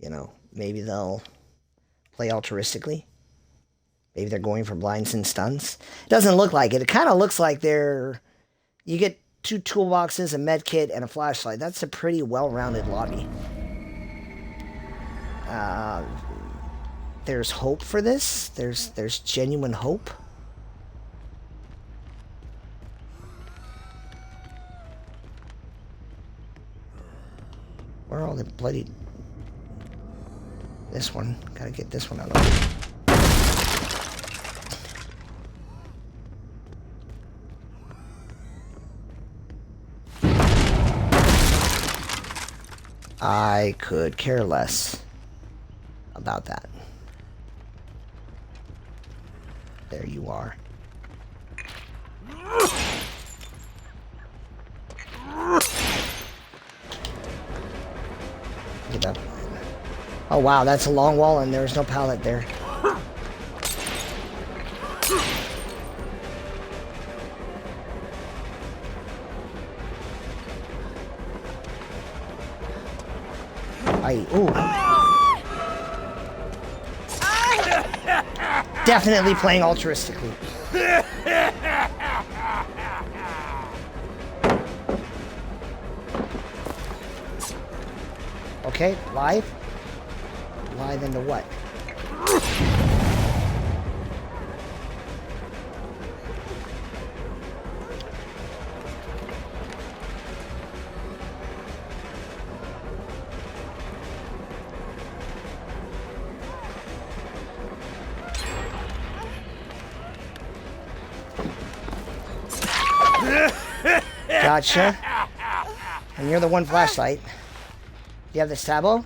You know, maybe they'll play altruistically. Maybe they're going for blinds and stuns. It doesn't look like it. It kind of looks like you get 2 toolboxes, a med kit, and a flashlight. That's a pretty well-rounded lobby. There's hope for this. There's genuine hope. Where are all the bloody... This one. Gotta get this one out of the way. I could care less about that. There you are. Get up. Oh wow, that's a long wall and there's no pallet there. Ooh. Definitely playing altruistically. Okay, live? Live into what? Gotcha. And you're the one flashlight. Do you have the sabo?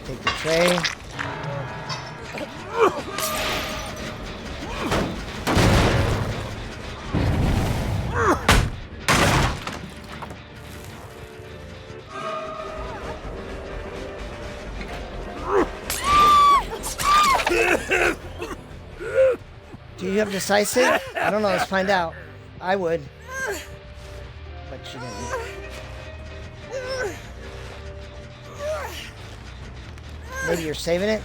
Take the tray. Do you have decisive? I don't know, let's find out. I would. But you didn't. Maybe you're saving it?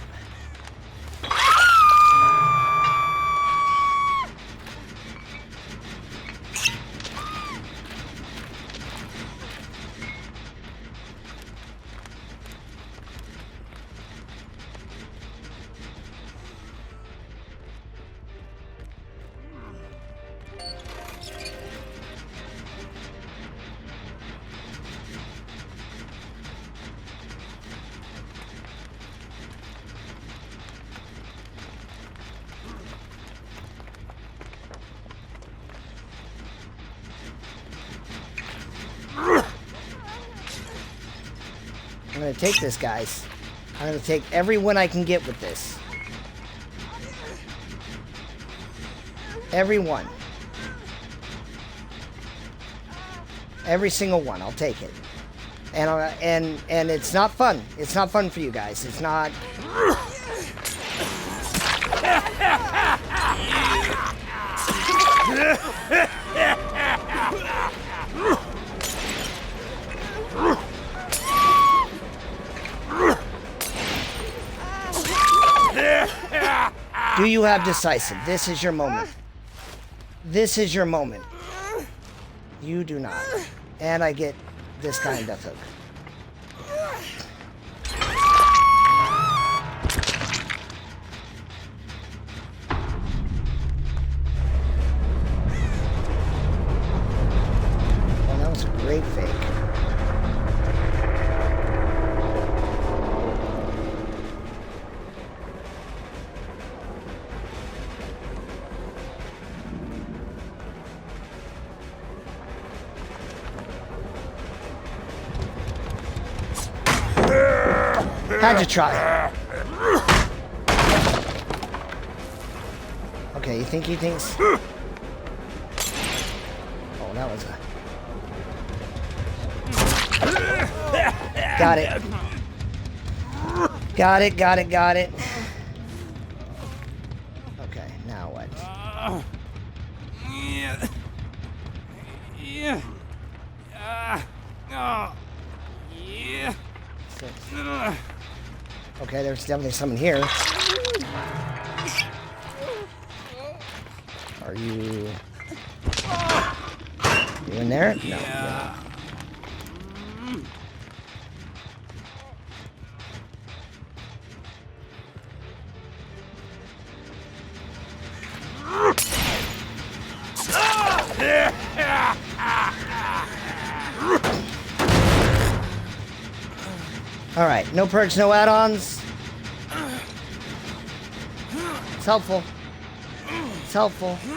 I'm gonna take this, guys. I'm gonna take every win I can get with this. Every one. Every single one. I'll take it. And it's not fun. It's not fun for you guys. It's not. Do you have decisive? This is your moment. This is your moment. You do not. And I get this guy in Death Hook. Oh, that was a great fake. Had to try. Okay, you think he thinks... Oh, that was a... Got it. Got it, got it, got it. Okay, now what? Okay, there's definitely someone here. Are you... You in there? No. No. Alright, no perks, no add-ons. It's helpful. It's helpful. You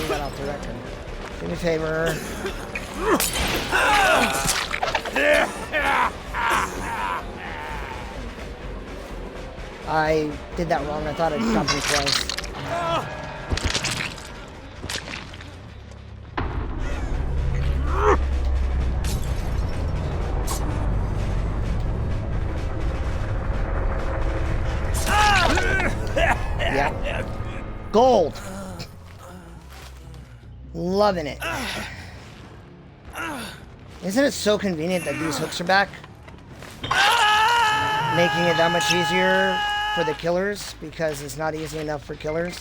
got off the record. Do me a favor. I did that wrong. I thought I'd jump him twice. Yeah. Gold. Loving it. Isn't it so convenient that these hooks are back? Making it that much easier for the killers, because it's not easy enough for killers.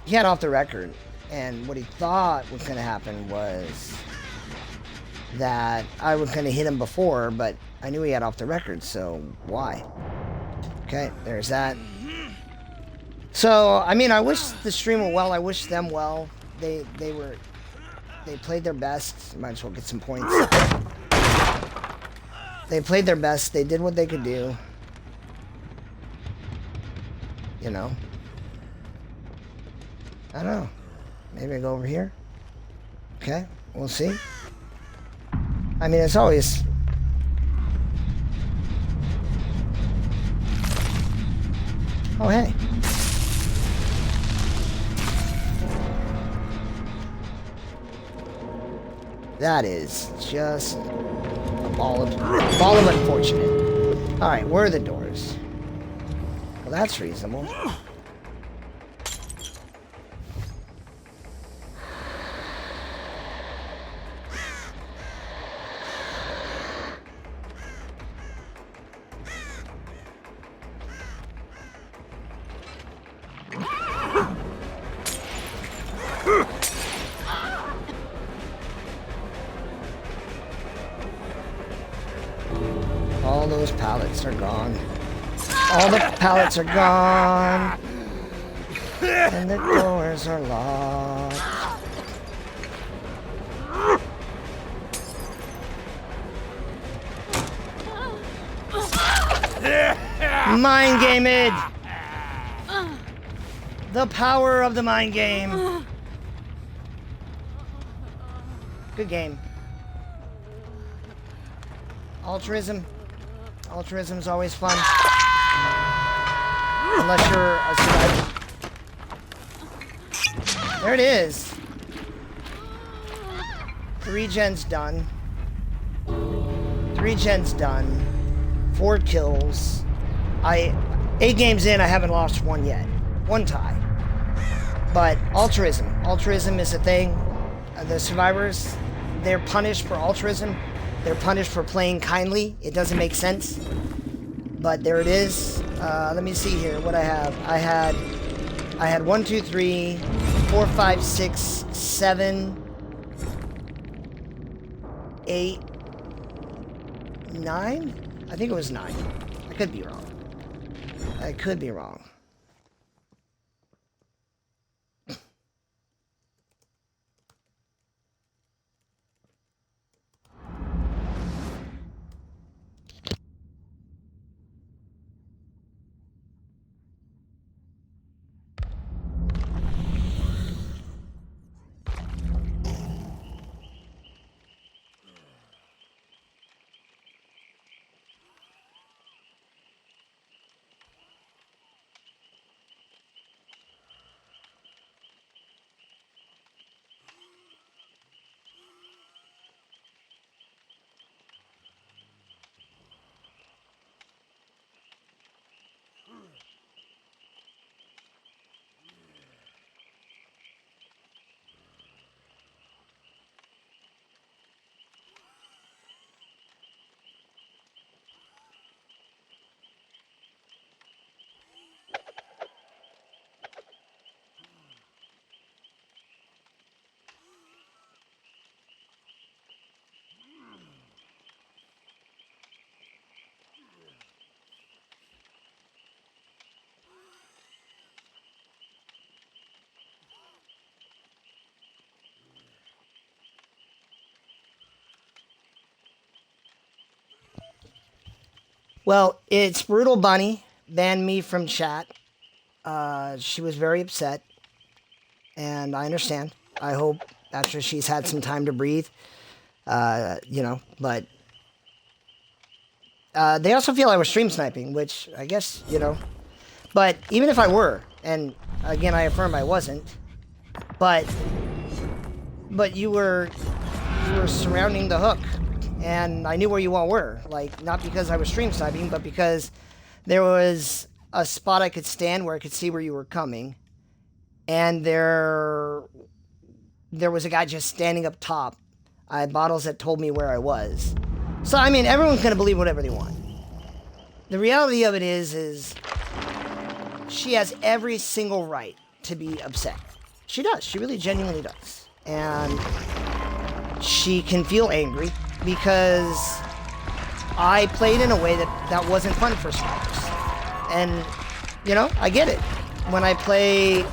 He had off the record, and what he thought was going to happen was that I was going to hit him before, but I knew he had off the record, so why? Okay, there's that. So, I mean, I wish the streamer well. I wish them well. They played their best. Might as well get some points. They played their best. They did what they could do. You know. I don't know. Maybe I go over here. Okay, we'll see. I mean, it's always... Oh, hey. That is just a ball of unfortunate. Alright, where are the doors? Well, that's reasonable. All those pallets are gone. All the pallets are gone. And the doors are locked. Mind game it! The power of the mind game. Good game. Altruism. Altruism's always fun. Unless you're a survivor. There it is. 3 gens done. 3 gens done. 4 kills. 8 games in, I haven't lost one yet. 1 tie. But altruism. Altruism is a thing. The survivors, they're punished for altruism. They're punished for playing kindly. It doesn't make sense. But there it is. Let me see here what I have. I had 1, 2, 3, 4, 5, 6, 7, 8, 9? I think it was 9. I could be wrong. I could be wrong. Well, it's Brutal Bunny banned me from chat. She was very upset, and I understand. I hope after she's had some time to breathe, but they also feel I was stream sniping, which I guess, but even if I were, and again, I affirm I wasn't, but you were surrounding the hook. And I knew where you all were, like, not because I was stream sniping, but because there was a spot I could stand where I could see where you were coming. And there was a guy just standing up top. I had bottles that told me where I was. So, I mean, everyone's going to believe whatever they want. The reality of it is she has every single right to be upset. She does. She really genuinely does. And she can feel angry because I played in a way that wasn't fun for survivors. And, I get it. When I play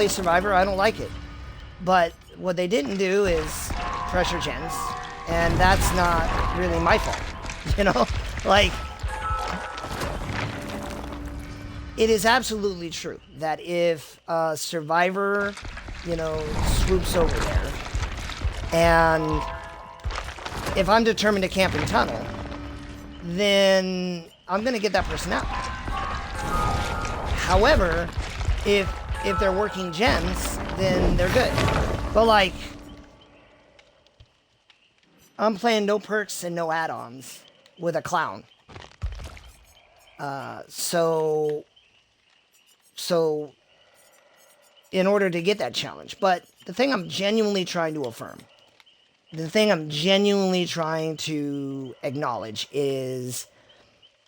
Survivor, I don't like it. But what they didn't do is pressure gens, and that's not really my fault. Like, it is absolutely true that if a Survivor, swoops over there, and if I'm determined to camp and tunnel, then I'm going to get that person out. However, if they're working gens, then they're good. But, like, I'm playing no perks and no add-ons with a clown. So in order to get that challenge. But the thing I'm genuinely trying to affirm, the thing I'm genuinely trying to acknowledge is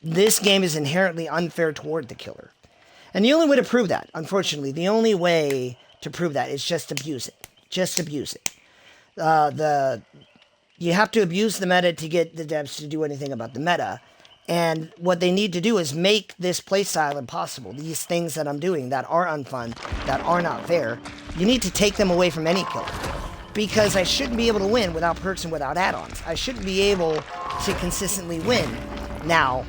this game is inherently unfair toward the killer. And the only way to prove that, unfortunately, the only way to prove that is just abuse it. Just abuse it. You have to abuse the meta to get the devs to do anything about the meta. And what they need to do is make this playstyle impossible. These things that I'm doing that are unfun, that are not fair, you need to take them away from any killer. Because I shouldn't be able to win without perks and without add-ons. I shouldn't be able to consistently win. Now,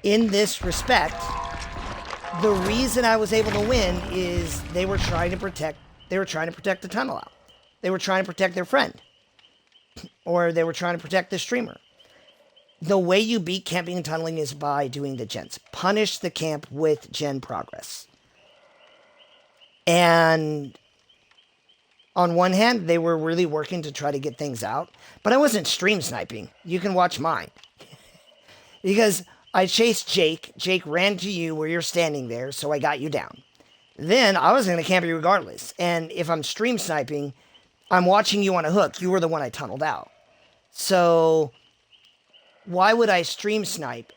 in this respect, the reason I was able to win is they were trying to protect the tunnel out. They were trying to protect their friend. Or they were trying to protect the streamer. The way you beat camping and tunneling is by doing the gens. Punish the camp with gen progress. And on one hand, they were really working to try to get things out. But I wasn't stream sniping. You can watch mine. Because I chased Jake. Jake ran to you where you're standing there, so I got you down. Then I was going to camp you regardless. And if I'm stream sniping, I'm watching you on a hook. You were the one I tunneled out. So why would I stream snipe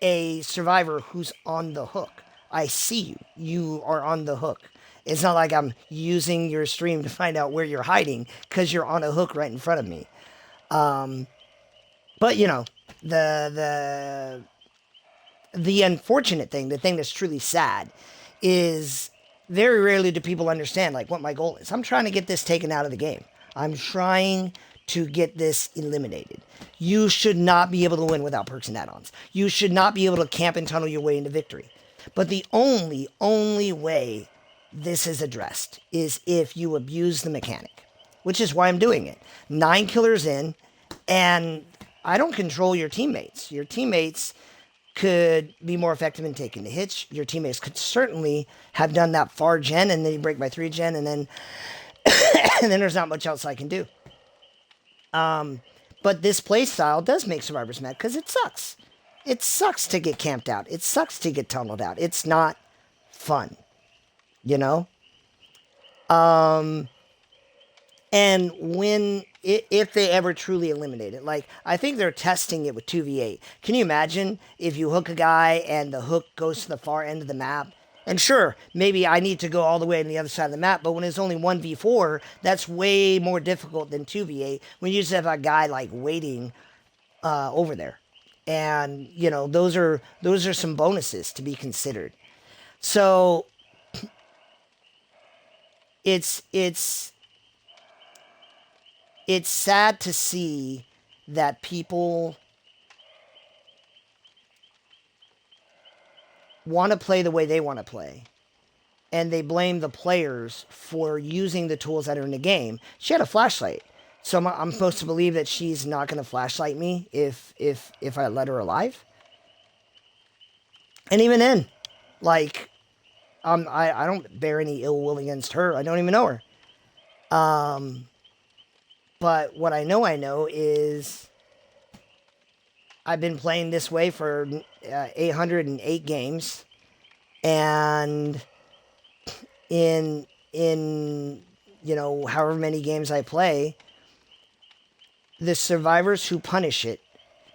a survivor who's on the hook? I see you. You are on the hook. It's not like I'm using your stream to find out where you're hiding because you're on a hook right in front of me. But you know, the unfortunate thing, the thing that's truly sad, is very rarely do people understand like what my goal is. I'm trying to get this taken out of the game. I'm trying to get this eliminated. You should not be able to win without perks and add-ons. You should not be able to camp and tunnel your way into victory. But the only way this is addressed is if you abuse the mechanic, which is why I'm doing it. 9 killers in, and I don't control your teammates. Your teammates could be more effective in taking the hits. Your teammates could certainly have done that far gen, and then you break by 3 gen, and then and then there's not much else I can do. But this play style does make survivors mad because it sucks. It sucks to get camped out. It sucks to get tunneled out. It's not fun, you know? And if they ever truly eliminate it, like, I think they're testing it with 2v8. Can you imagine if you hook a guy and the hook goes to the far end of the map? And sure, maybe I need to go all the way to the other side of the map, but when it's only 1v4, that's way more difficult than 2v8 when you just have a guy, like, waiting over there. And, you know, those are some bonuses to be considered. So, it's sad to see that people want to play the way they want to play, and they blame the players for using the tools that are in the game. She had a flashlight, so I'm supposed to believe that she's not going to flashlight me if I let her alive. And even then, like, I don't bear any ill will against her. I don't even know her. But what I know is I've been playing this way for 808 games, and in you know, however many games I play, the survivors who punish it,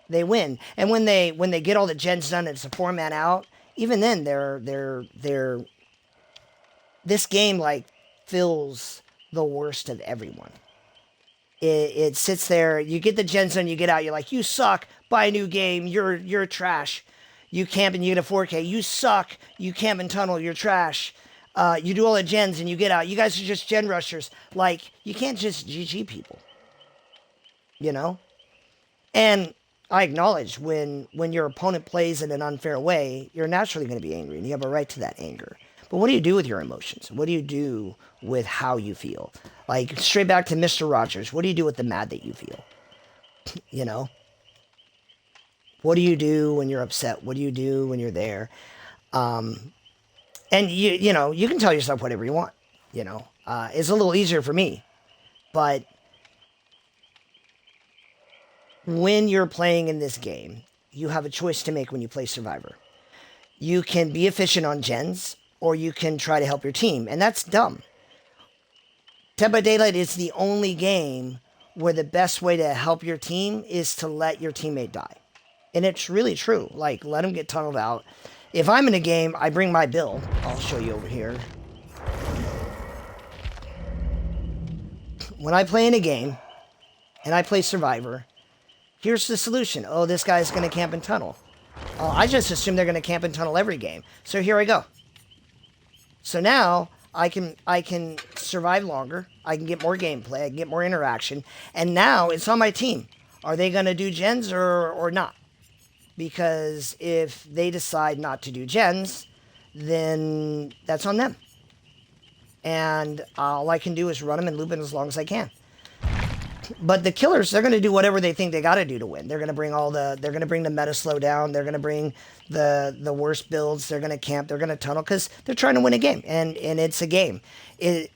they win. And when they get all the gens done, it's a 4-man out. Even then, they're this game, like, fills the worst of everyone. It sits there. You get the gens done, you get out. You're like, you suck. Buy a new game. You're trash. You camp and you get a 4K. You suck. You camp and tunnel. You're trash. You do all the gens and you get out. You guys are just gen rushers. Like, you can't just GG people. You know? And I acknowledge when your opponent plays in an unfair way, you're naturally going to be angry, and you have a right to that anger. But what do you do with your emotions? What do you do with how you feel? Like, straight back to Mr. Rogers, what do you do with the mad that you feel? You know? What do you do when you're upset? What do you do when you're there? And you know, you can tell yourself whatever you want, you know. It's a little easier for me. But when you're playing in this game, you have a choice to make when you play Survivor. You can be efficient on gens, or you can try to help your team, and that's dumb. Dead by Daylight is the only game where the best way to help your team is to let your teammate die. And it's really true. Like, let them get tunneled out. If I'm in a game, I bring my build. I'll show you over here. When I play in a game, and I play Survivor, here's the solution. Oh, this guy's going to camp and tunnel. I just assume they're going to camp and tunnel every game. So here I go. So now I can survive longer. I can get more gameplay. I can get more interaction. And now it's on my team. Are they going to do gens or not? Because if they decide not to do gens, then that's on them. And all I can do is run them and loop it as long as I can. But the killers, they're going to do whatever they think they got to do to win. They're going to bring they're going to bring the meta slowdown. They're going to bring the worst builds. They're going to camp. They're going to tunnel because they're trying to win a game. And it's a game.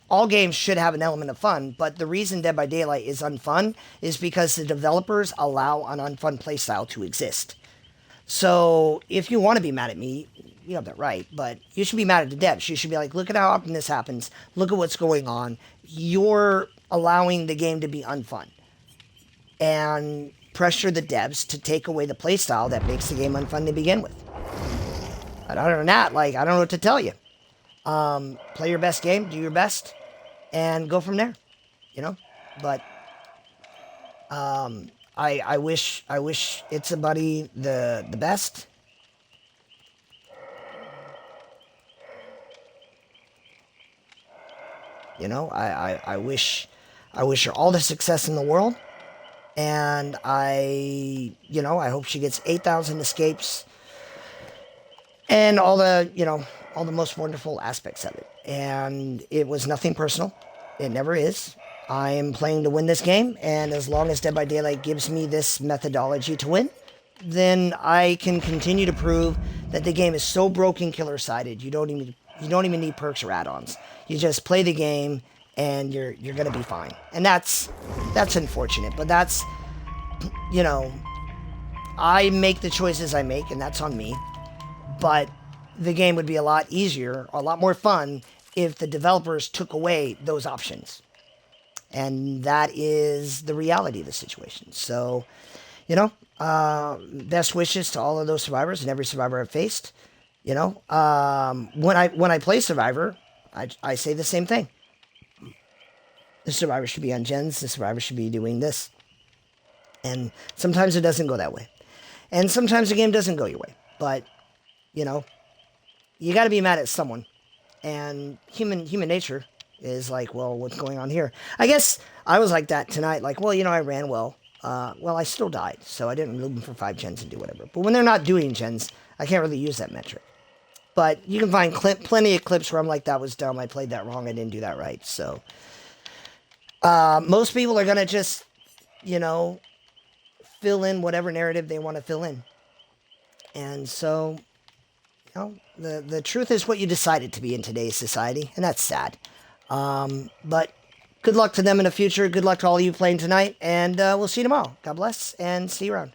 All games should have an element of fun. But the reason Dead by Daylight is unfun is because the developers allow an unfun playstyle to exist. So if you want to be mad at me, you have that right. But you should be mad at the devs. You should be like, look at how often this happens. Look at what's going on. Your allowing the game to be unfun and pressure the devs to take away the playstyle that makes the game unfun to begin with. But other than that, like, I don't know what to tell you. Play your best game, do your best, and go from there, you know? But I wish It's a Buddy the best. You know, I wish her all the success in the world, and I hope she gets 8,000 escapes and all the most wonderful aspects of it. And it was nothing personal. It never is. I am playing to win this game, and as long as Dead by Daylight gives me this methodology to win, then I can continue to prove that the game is so broken killer-sided, you don't even need perks or add-ons. You just play the game, and you're gonna be fine. And that's unfortunate, but that's, I make the choices I make, and that's on me. But the game would be a lot easier, a lot more fun, if the developers took away those options. And that is the reality of the situation. So, best wishes to all of those survivors and every survivor I've faced. When I play Survivor, I say the same thing. The survivor should be on gens. The survivor should be doing this. And sometimes it doesn't go that way. And sometimes the game doesn't go your way. But, you got to be mad at someone. And human nature is like, well, what's going on here? I guess I was like that tonight. Like, well, I ran well. Well, I still died. So I didn't move them for 5 gens and do whatever. But when they're not doing gens, I can't really use that metric. But you can find plenty of clips where I'm like, that was dumb. I played that wrong. I didn't do that right. So most people are going to just, fill in whatever narrative they want to fill in. And so, the truth is what you decided to be in today's society. And that's sad. But good luck to them in the future. Good luck to all of you playing tonight. And we'll see you tomorrow. God bless and see you around.